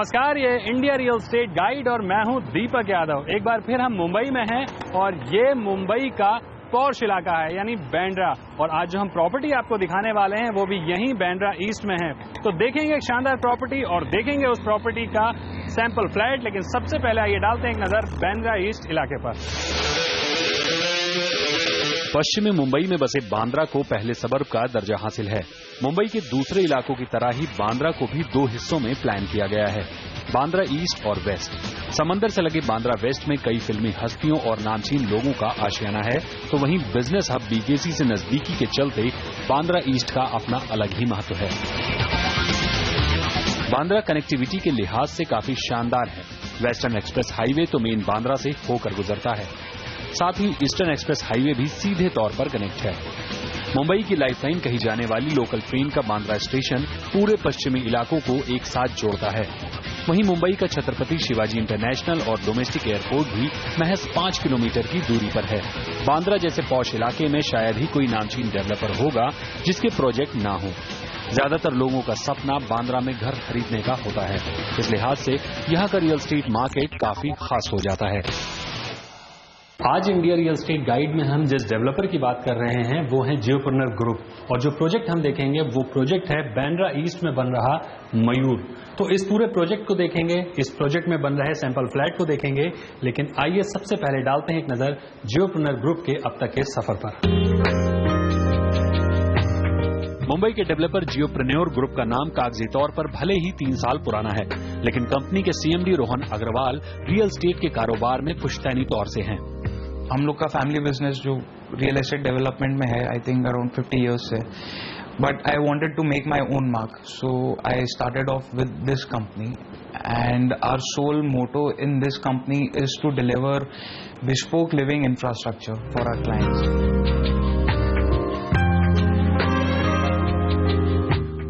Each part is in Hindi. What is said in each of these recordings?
नमस्कार, ये इंडिया रियल एस्टेट गाइड और मैं हूं दीपक यादव। एक बार फिर हम मुंबई में हैं और ये मुंबई का पॉश इलाका है यानी बांद्रा। और आज जो हम प्रॉपर्टी आपको दिखाने वाले हैं वो भी यहीं बांद्रा ईस्ट में है। तो देखेंगे एक शानदार प्रॉपर्टी और देखेंगे उस प्रॉपर्टी का सैंपल फ्लैट। लेकिन सबसे पहले आइए डालते हैं एक नजर बांद्रा ईस्ट इलाके पर। पश्चिमी मुंबई में बसे बांद्रा को पहले सबर्ब का दर्जा हासिल है। मुंबई के दूसरे इलाकों की तरह ही बांद्रा को भी दो हिस्सों में प्लान किया गया है, बांद्रा ईस्ट और वेस्ट। समंदर से लगे बांद्रा वेस्ट में कई फिल्मी हस्तियों और नामचीन लोगों का आशियाना है, तो वहीं बिजनेस हब बीकेसी से नजदीकी के चलते बांद्रा ईस्ट का अपना अलग ही महत्व है। बांद्रा कनेक्टिविटी के लिहाज से काफी शानदार है। वेस्टर्न एक्सप्रेस हाईवे तो मेन बांद्रा से होकर गुजरता है, साथ ही ईस्टर्न एक्सप्रेस हाईवे भी सीधे तौर पर कनेक्ट है। मुंबई की लाइफलाइन कही जाने वाली लोकल ट्रेन का बांद्रा स्टेशन पूरे पश्चिमी इलाकों को एक साथ जोड़ता है। वहीं मुंबई का छत्रपति शिवाजी इंटरनेशनल और डोमेस्टिक एयरपोर्ट भी महज 5 किलोमीटर की दूरी पर है। बांद्रा जैसे पॉश इलाके में शायद ही कोई नामचीन डेवलपर होगा जिसके प्रोजेक्ट ना हो। ज्यादातर लोगों का सपना बांद्रा में घर खरीदने का होता है। इस लिहाज से यहाँ का रियल एस्टेट मार्केट काफी खास हो जाता है। आज इंडिया रियल एस्टेट गाइड में हम जिस डेवलपर की बात कर रहे हैं वो है जियोप्रेन्योर ग्रुप। और जो प्रोजेक्ट हम देखेंगे वो प्रोजेक्ट है बांद्रा ईस्ट में बन रहा मयूर। तो इस पूरे प्रोजेक्ट को देखेंगे, इस प्रोजेक्ट में बन रहे सैंपल फ्लैट को देखेंगे। लेकिन आइए सबसे पहले डालते हैं एक नजर जियोप्रेन्योर ग्रुप के अब तक के सफर पर। मुंबई के डेवलपर जियोप्रेन्योर ग्रुप का नाम कागजी तौर पर भले ही 3 साल पुराना है, लेकिन कंपनी के CMD Rohan Agarwal real estate के कारोबार में पुश्तैनी तौर से हैं। हम लोग का फैमिली बिजनेस जो रियल एस्टेट डेवलपमेंट में है, आई थिंक अराउंड 50 इयर्स से। But I wanted to make my own mark, so I started off with this company and our sole motto in this company is to deliver bespoke living infrastructure for our clients.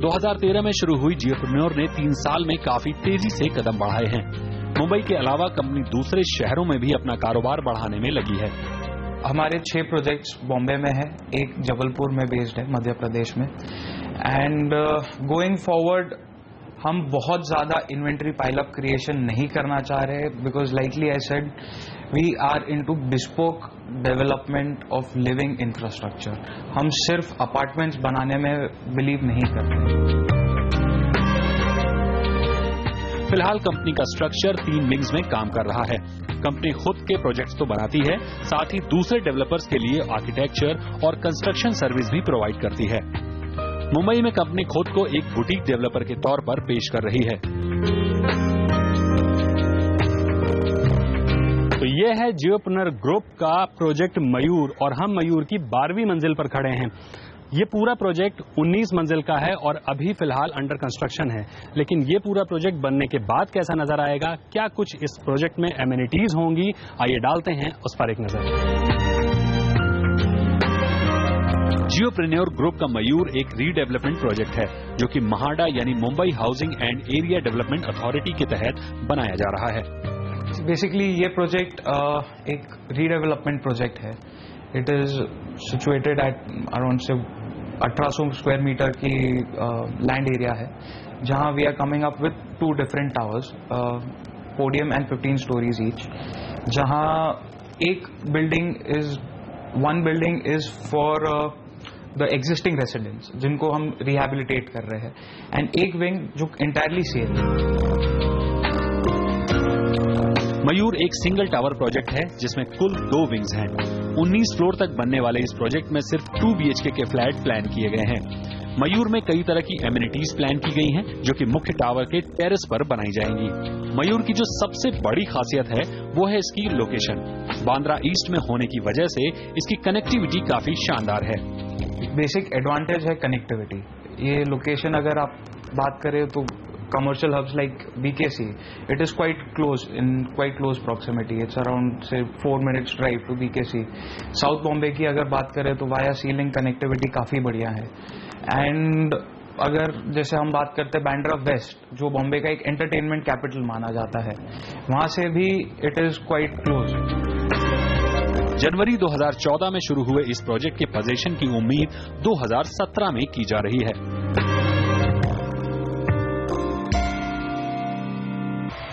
2013 में शुरू हुई जियोप्रेन्योर ने 3 साल में काफी तेजी से कदम बढ़ाए हैं। मुंबई के अलावा कंपनी दूसरे शहरों में भी अपना कारोबार बढ़ाने में लगी है। हमारे 6 प्रोजेक्ट्स बॉम्बे में है, एक जबलपुर में बेस्ड है मध्य प्रदेश में। एंड गोइंग फॉरवर्ड हम बहुत ज्यादा इन्वेंट्री पाइलअप क्रिएशन नहीं करना चाह रहे, because likely I said we are into bespoke development of living infrastructure. हम सिर्फ अपार्टमेंट्स बनाने में बिलीव नहीं करते। फिलहाल कंपनी का स्ट्रक्चर 3 विंग्स में काम कर रहा है। कंपनी खुद के प्रोजेक्ट्स तो बनाती है, साथ ही दूसरे डेवलपर्स के लिए आर्किटेक्चर और कंस्ट्रक्शन सर्विस भी प्रोवाइड करती है। मुंबई में कंपनी खुद को एक बुटीक डेवलपर के तौर पर पेश कर रही है। तो ये है जियोप्रेन्योर ग्रुप का प्रोजेक्ट मयूर और हम मयूर की 12वीं मंजिल पर खड़े हैं। ये पूरा प्रोजेक्ट 19 मंजिल का है और अभी फिलहाल अंडर कंस्ट्रक्शन है। लेकिन ये पूरा प्रोजेक्ट बनने के बाद कैसा नजर आएगा, क्या कुछ इस प्रोजेक्ट में एमिनिटीज होंगी, आइए डालते हैं उस पर एक नजर। जियोप्रेन्योर ग्रुप का मयूर एक रीडेवलपमेंट प्रोजेक्ट है जो कि महाडा यानी Mumbai housing and area development authority के तहत बनाया जा रहा है। बेसिकली ये प्रोजेक्ट एक रीडेवलपमेंट प्रोजेक्ट है। It is situated at around से 1800 स्क्वायर मीटर की लैंड एरिया है, जहां we are coming up with 2 different towers, podium and 15 storeys each. जहां एक one building is for the existing residents जिनको हम रिहेबिलिटेट कर रहे हैं, एंड एक विंग जो इंटायरली सेल है। मयूर एक सिंगल टावर प्रोजेक्ट है जिसमें कुल 2 विंग्स हैं। 19 फ्लोर तक बनने वाले इस प्रोजेक्ट में सिर्फ 2 BHK के फ्लैट प्लान किए गए हैं। मयूर में कई तरह की एमिनिटीज प्लान की गई हैं जो कि मुख्य टावर के टेरेस पर बनाई जाएंगी। मयूर की जो सबसे बड़ी खासियत है वो है इसकी लोकेशन। बांद्रा ईस्ट में होने की वजह से इसकी कनेक्टिविटी काफी शानदार है। बेसिक एडवांटेज है कनेक्टिविटी। ये लोकेशन अगर आप बात करें तो commercial hubs like BKC, it is quite close, in quite close proximity. It's around say 4 minutes drive to BKC. South Bombay की अगर बात करें तो via sea link connectivity काफी बढ़िया है। And अगर जैसे हम बात करते हैं बांद्रा वेस्ट, जो बॉम्बे का एक एंटरटेनमेंट कैपिटल माना जाता है, वहां से भी it is quite close. जनवरी 2014 में शुरू हुए इस प्रोजेक्ट के पोजीशन की उम्मीद 2017 में की जा रही है।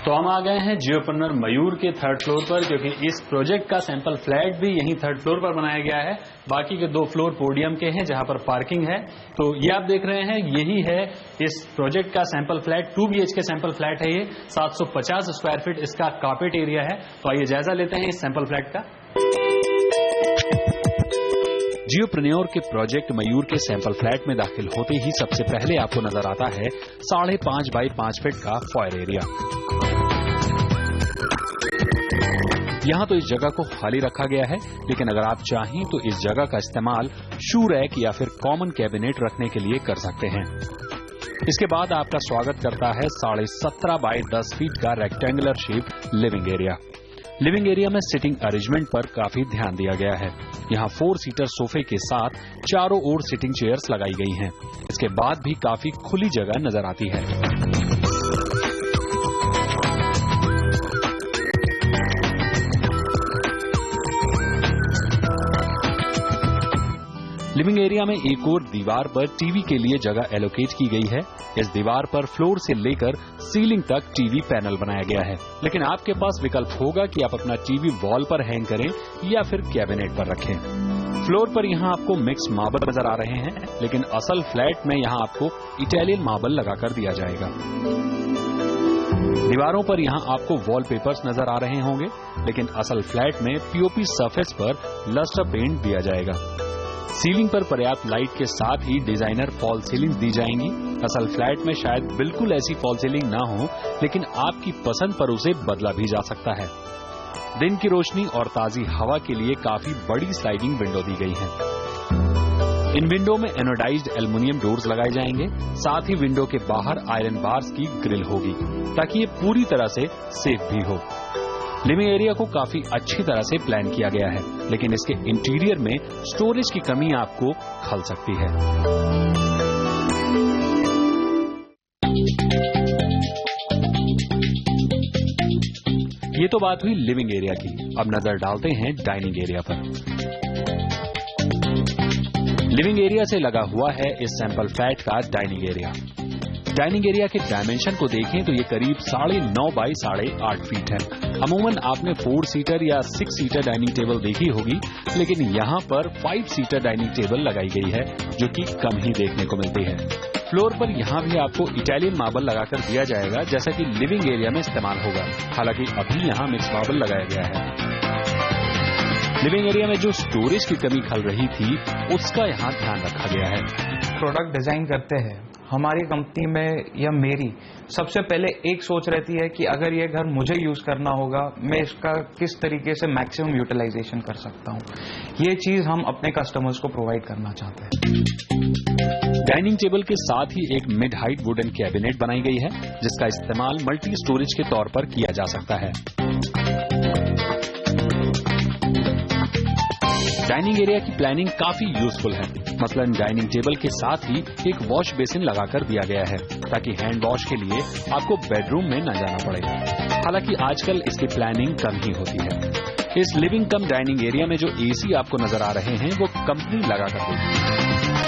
तो हम आ गए हैं जियोप्रेन्योर मयूर के थर्ड फ्लोर पर, क्योंकि इस प्रोजेक्ट का सैंपल फ्लैट भी यहीं थर्ड फ्लोर पर बनाया गया है। बाकी के 2 फ्लोर पोडियम के हैं जहां पर पार्किंग है। तो ये आप देख रहे हैं, यही है इस प्रोजेक्ट का sample flat. 2 BHK sample flat है ये। 750 स्क्वायर फीट इसका कार्पेट एरिया है। तो आइए जायजा लेते हैं इस सैंपल फ्लैट का। जियोप्रेन्योर के प्रोजेक्ट मयूर के सैंपल फ्लैट में दाखिल होते ही सबसे पहले आपको नजर आता है 5.5 बाई 5 फीट का फॉयर एरिया। यहां तो इस जगह को खाली रखा गया है, लेकिन अगर आप चाहें तो इस जगह का इस्तेमाल शू रैक या फिर कॉमन कैबिनेट रखने के लिए कर सकते हैं। इसके बाद आपका स्वागत करता है 17.5 बाई 10 फीट का rectangular shape living area. Living area में सिटिंग अरेंजमेंट पर काफी ध्यान दिया गया है। यहाँ 4 सीटर सोफे के साथ चारों ओर सिटिंग चेयर्स लगाई गई हैं। इसके बाद भी काफी खुली जगह नजर आती है। लिविंग एरिया में एक और दीवार पर टीवी के लिए जगह एलोकेट की गई है। इस दीवार पर फ्लोर से लेकर सीलिंग तक टीवी पैनल बनाया गया है, लेकिन आपके पास विकल्प होगा कि आप अपना टीवी वॉल पर हैंग करें या फिर कैबिनेट पर रखें। फ्लोर पर यहां आपको मिक्स मार्बल नजर आ रहे हैं, लेकिन असल फ्लैट में यहां आपको इटालियन मार्बल लगाकर दिया जाएगा। दीवारों पर यहां आपको वॉलपेपर्स नजर आ रहे होंगे, लेकिन असल फ्लैट में पीओपी सरफेस पर लस्टर पेंट दिया जाएगा। सीलिंग पर पर्याप्त लाइट के साथ ही डिजाइनर फॉल सीलिंग दी जाएंगी। असल फ्लैट में शायद बिल्कुल ऐसी फॉल सीलिंग ना हो, लेकिन आपकी पसंद पर उसे बदला भी जा सकता है। दिन की रोशनी और ताजी हवा के लिए काफी बड़ी स्लाइडिंग विंडो दी गई है। इन विंडो में एनोडाइज्ड एल्युमिनियम डोर्स लगाए जाएंगे। साथ ही विंडो के बाहर आयरन बार्स की ग्रिल होगी, ताकि ये पूरी तरह से सेफ भी हो। लिविंग एरिया को काफी अच्छी तरह से प्लान किया गया है, लेकिन इसके इंटीरियर में स्टोरेज की कमी आपको खल सकती है। ये तो बात हुई लिविंग एरिया की। अब नजर डालते हैं डाइनिंग एरिया पर। लिविंग एरिया से लगा हुआ है इस सैंपल फ्लैट का डाइनिंग एरिया। डाइनिंग एरिया के डायमेंशन को देखें तो ये करीब 9.5 बाई 8.5 फीट है। अमूमन आपने 4 सीटर या 6 सीटर डाइनिंग टेबल देखी होगी, लेकिन यहाँ पर 5 सीटर डाइनिंग टेबल लगाई गई है, जो कि कम ही देखने को मिलती है। फ्लोर पर यहाँ भी आपको इटालियन मार्बल लगाकर दिया जाएगा, जैसा कि लिविंग एरिया में इस्तेमाल होगा। हालांकि अभी यहाँ मिक्स मार्बल लगाया गया है। लिविंग एरिया में जो स्टोरेज की कमी खल रही थी, उसका यहाँ ध्यान रखा गया है। प्रोडक्ट डिजाइन करते हैं हमारी कंपनी में या मेरी सबसे पहले एक सोच रहती है कि अगर ये घर मुझे यूज करना होगा, मैं इसका किस तरीके से मैक्सिमम यूटिलाइजेशन कर सकता हूँ। ये चीज हम अपने कस्टमर्स को प्रोवाइड करना चाहते हैं। डाइनिंग टेबल के साथ ही एक मिड हाइट वुडन कैबिनेट बनाई गई है, जिसका इस्तेमाल मल्टी स्टोरेज के तौर पर किया जा सकता है। डाइनिंग एरिया की प्लानिंग काफी यूजफुल है। मसलन डाइनिंग टेबल के साथ ही एक वॉश बेसिन लगाकर दिया गया है, ताकि हैंड वॉश के लिए आपको बेडरूम में न जाना पड़े। हालांकि आजकल इसकी प्लानिंग कम ही होती है। इस लिविंग कम डाइनिंग एरिया में जो एसी आपको नजर आ रहे हैं, वो कंपनी लगाकर देगी।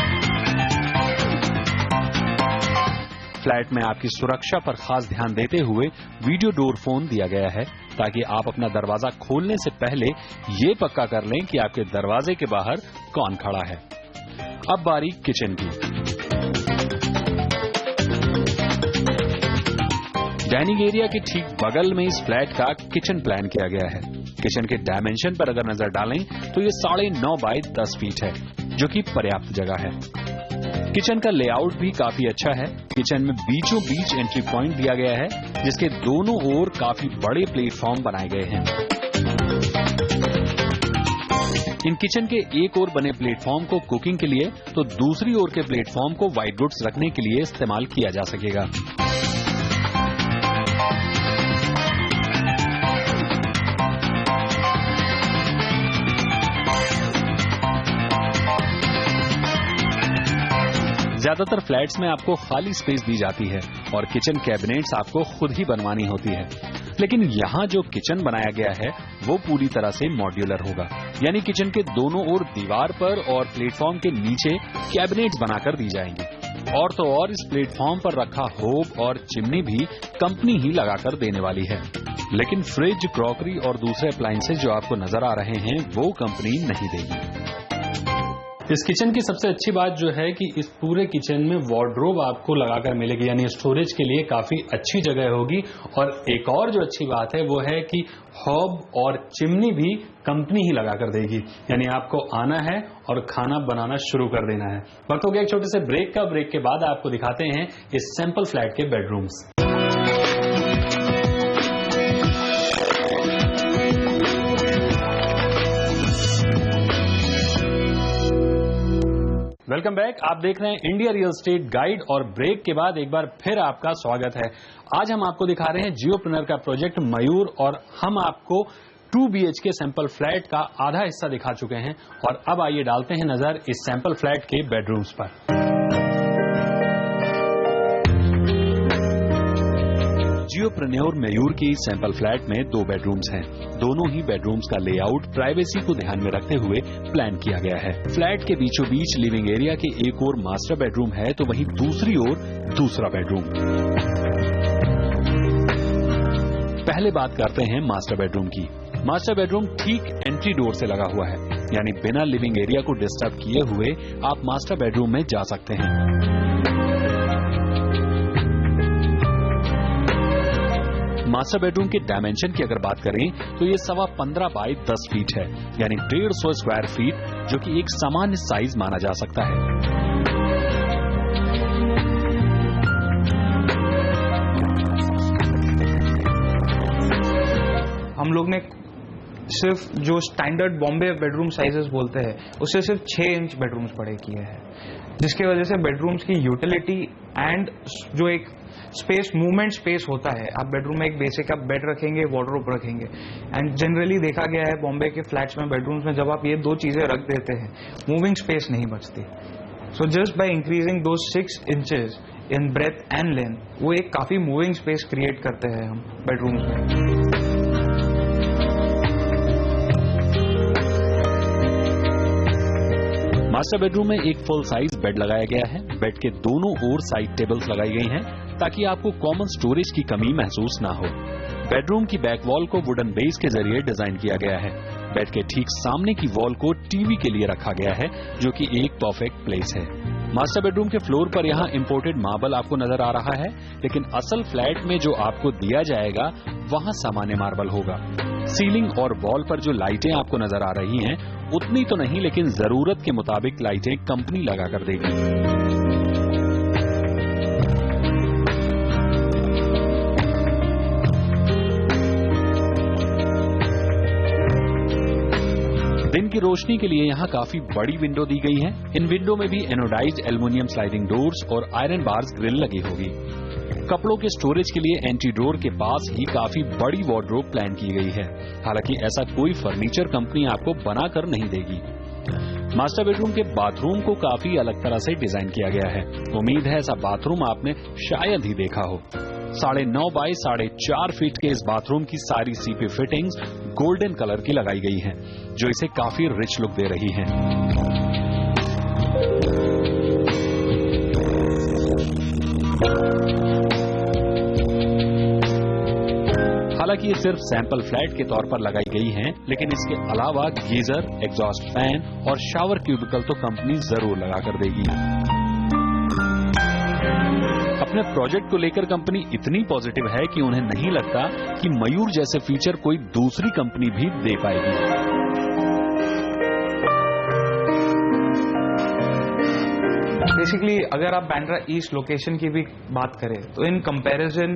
फ्लैट में आपकी सुरक्षा पर खास ध्यान देते हुए वीडियो डोर फोन दिया गया है, ताकि आप अपना दरवाजा खोलने से पहले ये पक्का कर लें कि आपके दरवाजे के बाहर कौन खड़ा है। अब बारी किचन की। डाइनिंग एरिया के ठीक बगल में इस फ्लैट का किचन प्लान किया गया है। किचन के डायमेंशन पर अगर नजर डालें तो ये 9.5 बाई 10 फीट है, जो कि पर्याप्त जगह है। किचन का लेआउट भी काफी अच्छा है। किचन में बीचों बीच एंट्री पॉइंट दिया गया है, जिसके दोनों ओर काफी बड़े प्लेटफॉर्म बनाए गए हैं। इन किचन के एक ओर बने प्लेटफॉर्म को कुकिंग के लिए, तो दूसरी ओर के प्लेटफॉर्म को व्हाइट गुड्स रखने के लिए इस्तेमाल किया जा सकेगा। ज्यादातर फ्लैट्स में आपको खाली स्पेस दी जाती है और किचन कैबिनेट्स आपको खुद ही बनवानी होती है, लेकिन यहाँ जो किचन बनाया गया है वो पूरी तरह से मॉड्यूलर होगा। यानी किचन के दोनों ओर दीवार पर और प्लेटफॉर्म के नीचे कैबिनेट्स बनाकर दी जाएंगी। और तो और इस प्लेटफॉर्म पर रखा होब और चिमनी भी कंपनी ही लगाकर देने वाली है। लेकिन फ्रिज, क्रॉकरी और दूसरे अप्लायंसेज जो आपको नजर आ रहे हैं वो कंपनी नहीं देगी। इस किचन की सबसे अच्छी बात जो है कि इस पूरे किचन में वार्डरोब आपको लगाकर मिलेगी, यानी स्टोरेज के लिए काफी अच्छी जगह होगी। और एक और जो अच्छी बात है वो है कि हॉब और चिमनी भी कंपनी ही लगाकर देगी, यानी आपको आना है और खाना बनाना शुरू कर देना है। वक्त हो गया एक छोटे से ब्रेक का। ब्रेक के बाद आपको दिखाते हैं इस सैंपल फ्लैट के बेडरूम्स। Welcome back. आप देख रहे हैं इंडिया रियल एस्टेट गाइड और ब्रेक के बाद एक बार फिर आपका स्वागत है। आज हम आपको दिखा रहे हैं जियोप्रेनर का प्रोजेक्ट मयूर और हम आपको 2 BHK सैंपल फ्लैट का आधा हिस्सा दिखा चुके हैं और अब आइए डालते हैं नजर इस सैंपल फ्लैट के बेडरूम्स पर। जियोप्रेन्योर मयूर की सैंपल फ्लैट में 2 बेडरूम्स हैं। दोनों ही बेडरूम्स का लेआउट प्राइवेसी को ध्यान में रखते हुए प्लान किया गया है। फ्लैट के बीचों बीच लिविंग एरिया के एक ओर मास्टर बेडरूम है तो वहीं दूसरी ओर दूसरा बेडरूम। पहले बात करते हैं मास्टर बेडरूम की। मास्टर बेडरूम ठीक एंट्री डोर से लगा हुआ है, यानी बिना लिविंग एरिया को डिस्टर्ब किए हुए आप मास्टर बेडरूम में जा सकते हैं। मास्टर बेडरूम के डायमेंशन की अगर बात करें तो ये 15.25 बाय 10 फीट है, यानी 150 स्क्वायर फीट, जो कि एक सामान्य साइज माना जा सकता है। हम लोग ने सिर्फ जो स्टैंडर्ड बॉम्बे बेडरूम साइजेस बोलते हैं उससे सिर्फ 6 इंच बेडरूम्स बड़े किए हैं, जिसकी वजह से बेडरूम्स की यूटिलिटी एंड जो एक स्पेस, मूवमेंट स्पेस होता है। आप बेडरूम में एक बेसिक आप बेड रखेंगे, वार्डरोब रखेंगे, एंड जनरली देखा गया है बॉम्बे के फ्लैट्स में, बेडरूम्स में जब आप ये 2 चीजें रख देते हैं मूविंग स्पेस नहीं बचती। सो जस्ट बाय इंक्रीजिंग दो 6 inches in breadth and length वो एक काफी मूविंग स्पेस क्रिएट करते हैं हम बेडरूम्स में। मास्टर बेडरूम में एक फुल साइज बेड लगाया गया है। बेड के दोनों ओर साइड टेबल्स लगाई गई हैं ताकि आपको कॉमन स्टोरेज की कमी महसूस ना हो। बेडरूम की बैक वॉल को वुडन बेस के जरिए डिजाइन किया गया है। बेड के ठीक सामने की वॉल को टीवी के लिए रखा गया है, जो कि एक परफेक्ट प्लेस है। मास्टर बेडरूम के फ्लोर पर यहाँ इंपोर्टेड मार्बल आपको नजर आ रहा है, लेकिन असल फ्लैट में जो आपको दिया जाएगा वहाँ सामान्य मार्बल होगा। सीलिंग और वॉल पर जो लाइटें आपको नजर आ रही हैं उतनी तो नहीं, लेकिन जरूरत के मुताबिक लाइटें कंपनी लगा कर देगी। दिन की रोशनी के लिए यहाँ काफी बड़ी विंडो दी गई है। इन विंडो में भी एनोडाइज्ड एल्युमिनियम स्लाइडिंग डोर्स और आयरन बार्स ग्रिल लगी होगी। कपड़ों के स्टोरेज के लिए एंट्री डोर के पास ही काफी बड़ी वार्डरोब प्लान की गई है। हालांकि ऐसा कोई फर्नीचर कंपनी आपको बनाकर नहीं देगी। मास्टर बेडरूम के बाथरूम को काफी अलग तरह से डिजाइन किया गया है। उम्मीद है ऐसा बाथरूम आपने शायद ही देखा हो। 9.5 बाय 4.5 फीट के इस बाथरूम की सारी सीपी फिटिंग्स गोल्डन कलर की लगाई गई हैं, जो इसे काफी रिच लुक दे रही हैं। हालांकि ये सिर्फ सैंपल फ्लैट के तौर पर लगाई गई हैं, लेकिन इसके अलावा गीजर, एग्जॉस्ट फैन और शावर क्यूबिकल तो कंपनी जरूर लगाकर देगी। अपने प्रोजेक्ट को लेकर कंपनी इतनी पॉजिटिव है कि उन्हें नहीं लगता कि मयूर जैसे फीचर कोई दूसरी कंपनी भी दे पाएगी। बेसिकली अगर आप बांद्रा ईस्ट लोकेशन की भी बात करें तो इन कंपैरिजन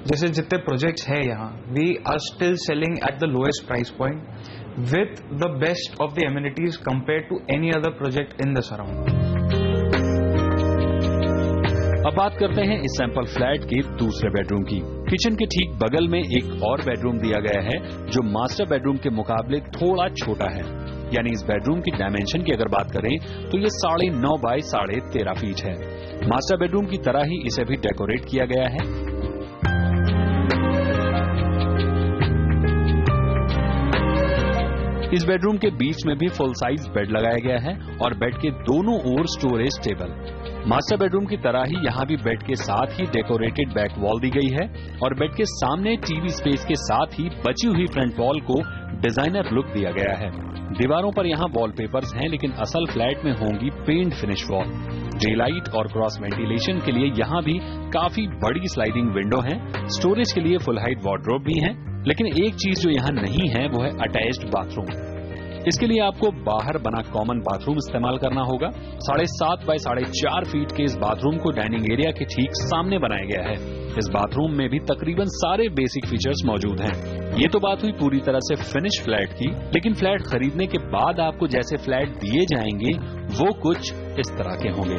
जैसे जितने प्रोजेक्ट्स है यहाँ, we are still selling at the lowest price point with the best of the amenities compare to any other project in the surround. अब बात करते हैं इस सैंपल फ्लैट के दूसरे बेडरूम की। किचन के ठीक बगल में एक और बेडरूम दिया गया है जो मास्टर बेडरूम के मुकाबले थोड़ा छोटा है। यानी इस बेडरूम की डायमेंशन की अगर बात करें तो ये 9.5 बाय 13.5 फीट है। मास्टर बेडरूम की तरह ही इसे भी डेकोरेट किया गया है। इस बेडरूम के बीच में भी फुल साइज बेड लगाया गया है और बेड के दोनों ओर स्टोरेज टेबल। मास्टर बेडरूम की तरह ही यहाँ भी बेड के साथ ही डेकोरेटेड बैक वॉल दी गई है और बेड के सामने टीवी स्पेस के साथ ही बची हुई फ्रंट वॉल को डिजाइनर लुक दिया गया है। दीवारों पर यहाँ वॉलपेपर्स हैं, लेकिन असल फ्लैट में होंगी paint finish wall. Daylight और क्रॉस वेंटिलेशन के लिए यहाँ भी काफी बड़ी स्लाइडिंग विंडो है। स्टोरेज के लिए फुल हाइट वार्डरोब भी है, लेकिन एक चीज जो यहाँ नहीं है वो है अटैच्ड बाथरूम। इसके लिए आपको बाहर बना कॉमन बाथरूम इस्तेमाल करना होगा। 7.5 बाय 4.5 फीट के इस बाथरूम को डाइनिंग एरिया के ठीक सामने बनाया गया है। इस बाथरूम में भी तकरीबन सारे बेसिक फीचर्स मौजूद हैं। ये तो बात हुई पूरी तरह से फिनिश फ्लैट की, लेकिन फ्लैट खरीदने के बाद आपको जैसे फ्लैट दिए जाएंगे वो कुछ इस तरह के होंगे।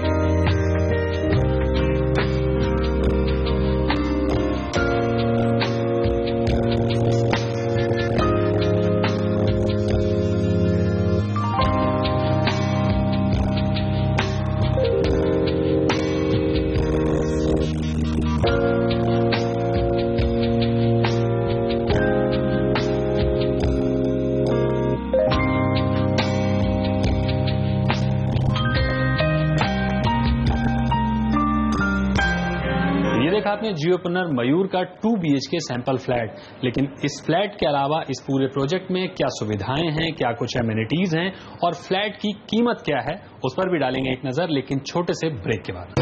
आपने जियोप्रेन्योर मयूर का 2 BHK सैंपल फ्लैट, लेकिन इस फ्लैट के अलावा इस पूरे प्रोजेक्ट में क्या सुविधाएं हैं, क्या कुछ एमिनिटीज हैं और फ्लैट की कीमत क्या है, उस पर भी डालेंगे एक नजर, लेकिन छोटे से ब्रेक के बाद।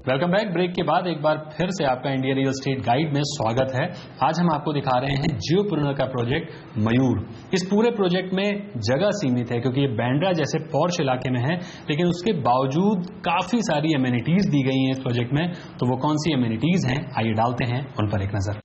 Welcome back. ब्रेक के बाद एक बार फिर से आपका इंडिया रियल एस्टेट गाइड में स्वागत है। आज हम आपको दिखा रहे हैं जियोप्रेन्योर का प्रोजेक्ट मयूर। इस पूरे प्रोजेक्ट में जगह सीमित है क्योंकि ये बांद्रा जैसे पॉश इलाके में है, लेकिन उसके बावजूद काफी सारी एमिनिटीज दी गई हैं इस प्रोजेक्ट में। तो वो कौन सी एमिनिटीज हैं, आइए डालते हैं उन पर एक नजर।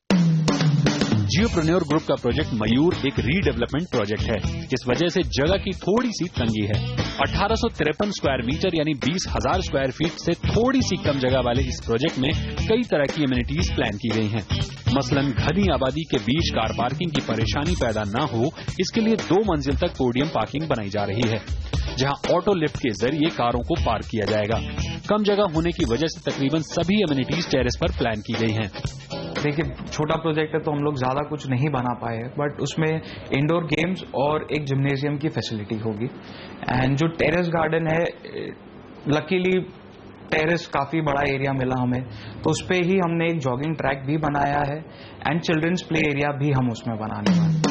जियोप्रेन्योर ग्रुप का प्रोजेक्ट मयूर एक रीडेवलपमेंट प्रोजेक्ट है। इस वजह से जगह की थोड़ी सी तंगी है। 1853 स्क्वायर मीटर यानी 20,000 स्क्वायर फीट से थोड़ी सी कम जगह वाले इस प्रोजेक्ट में कई तरह की एमिनिटीज प्लान की गई हैं। मसलन घनी आबादी के बीच कार पार्किंग की परेशानी पैदा न हो, इसके लिए 2 मंजिल तक पोडियम पार्किंग बनाई जा रही है, जहां ऑटो लिफ्ट के जरिए कारों को पार्क किया जाएगा। कम जगह होने की वजह से तकरीबन सभी एमिनिटीज टेरेस पर प्लान की गई हैं। देखिए, छोटा प्रोजेक्ट है तो हम लोग ज्यादा कुछ नहीं बना पाए, बट उसमें इंडोर गेम्स और एक जिम्नेजियम की फैसिलिटी होगी। एंड जो टेरेस गार्डन है, लकीली टेरेस काफी बड़ा एरिया मिला हमें, तो उस पे ही हमने एक जॉगिंग ट्रैक भी बनाया है एंड चिल्ड्रंस प्ले एरिया भी हम उसमें बनाने वाले हैं।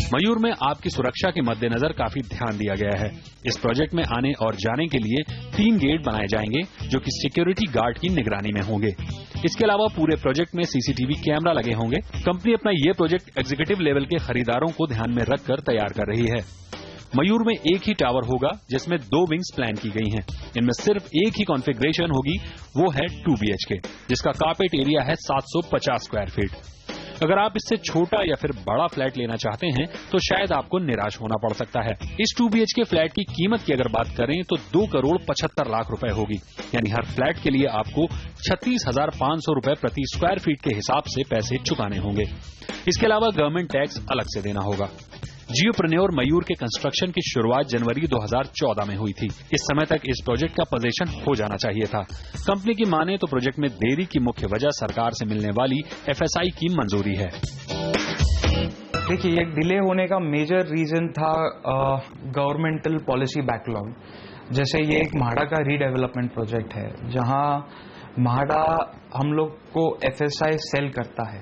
मयूर में आपकी सुरक्षा के मद्देनजर काफी ध्यान दिया गया है। इस प्रोजेक्ट में आने और जाने के लिए 3 गेट बनाए जाएंगे जो कि सिक्योरिटी गार्ड की निगरानी में होंगे। इसके अलावा पूरे प्रोजेक्ट में सीसीटीवी कैमरा लगे होंगे। कंपनी अपना ये प्रोजेक्ट एग्जीक्यूटिव लेवल के खरीदारों को ध्यान में रखकर तैयार कर रही है। मयूर में एक ही टावर होगा जिसमें 2 विंग्स प्लान की गई हैं। इनमें सिर्फ एक ही कॉन्फ़िगरेशन होगी, वो है 2 BHK, जिसका कारपेट एरिया है 750 स्क्वायर फीट। अगर आप इससे छोटा या फिर बड़ा फ्लैट लेना चाहते हैं तो शायद आपको निराश होना पड़ सकता है। इस 2 BHK फ्लैट की कीमत की अगर बात करें तो 2,75,00,000 रुपए होगी, यानी हर फ्लैट के लिए आपको 36,500 रुपए प्रति स्क्वायर फीट के हिसाब से पैसे चुकाने होंगे। इसके अलावा गवर्नमेंट टैक्स अलग से देना होगा। जियोप्रेन्योर मयूर के कंस्ट्रक्शन की शुरुआत जनवरी 2014 में हुई थी। इस समय तक इस प्रोजेक्ट का पोजीशन हो जाना चाहिए था। कंपनी की माने तो प्रोजेक्ट में देरी की मुख्य वजह सरकार से मिलने वाली FSI की मंजूरी है। देखिए, ये डिले होने का मेजर रीजन था गवर्नमेंटल पॉलिसी बैकलॉग। जैसे ये एक म्हाडा का रीडेवलपमेंट प्रोजेक्ट है, जहां म्हाडा हम लोग को FSI सेल करता है।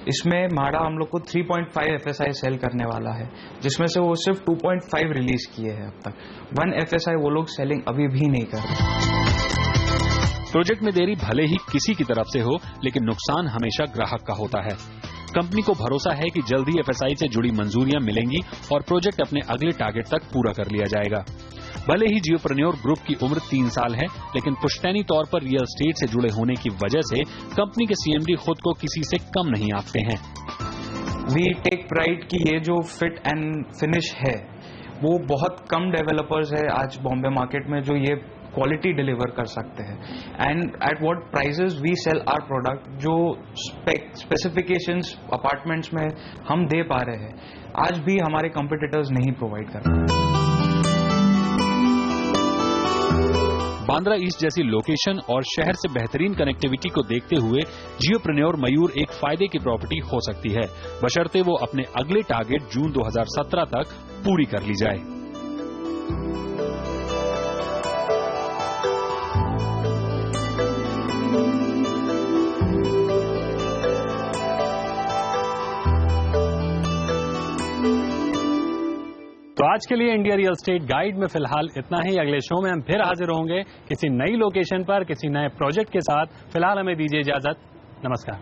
इसमें म्हाडा हम लोग को 3.5 FSI सेल करने वाला है, जिसमें से वो सिर्फ 2.5 रिलीज किए हैं अब तक। 1 FSI वो लोग सेलिंग अभी भी नहीं कर रहे। प्रोजेक्ट में देरी भले ही किसी की तरफ से हो, लेकिन नुकसान हमेशा ग्राहक का होता है। कंपनी को भरोसा है कि जल्द ही FSI से जुड़ी मंजूरियां मिलेंगी और प्रोजेक्ट अपने अगले टारगेट तक पूरा कर लिया जाएगा। भले ही जियोप्रेन्योर ग्रुप की उम्र 3 साल है, लेकिन पुश्तैनी तौर पर रियल एस्टेट से जुड़े होने की वजह से कंपनी के CMD खुद को किसी से कम नहीं आंकते हैं। वी टेक प्राइड कि ये जो फिट एंड फिनिश है, वो बहुत कम डेवलपर्स है आज बॉम्बे मार्केट में जो ये क्वालिटी डिलीवर कर सकते हैं। And at what prices we sell our product, जो स्पेसिफिकेशंस अपार्टमेंट्स में हम दे पा रहे हैं, आज भी हमारे कंपटीटर्स नहीं प्रोवाइड कर रहे। बांद्रा ईस्ट जैसी लोकेशन और शहर से बेहतरीन कनेक्टिविटी को देखते हुए जियोप्रेन्योर मयूर एक फायदे की प्रॉपर्टी हो सकती है, बशर्ते वो अपने अगले टारगेट जून 2017 तक पूरी कर ली जाए। तो आज के लिए इंडिया रियल एस्टेट गाइड में फिलहाल इतना ही। अगले शो में हम फिर हाजिर होंगे किसी नई लोकेशन पर, किसी नए प्रोजेक्ट के साथ। फिलहाल हमें दीजिए इजाजत। नमस्कार।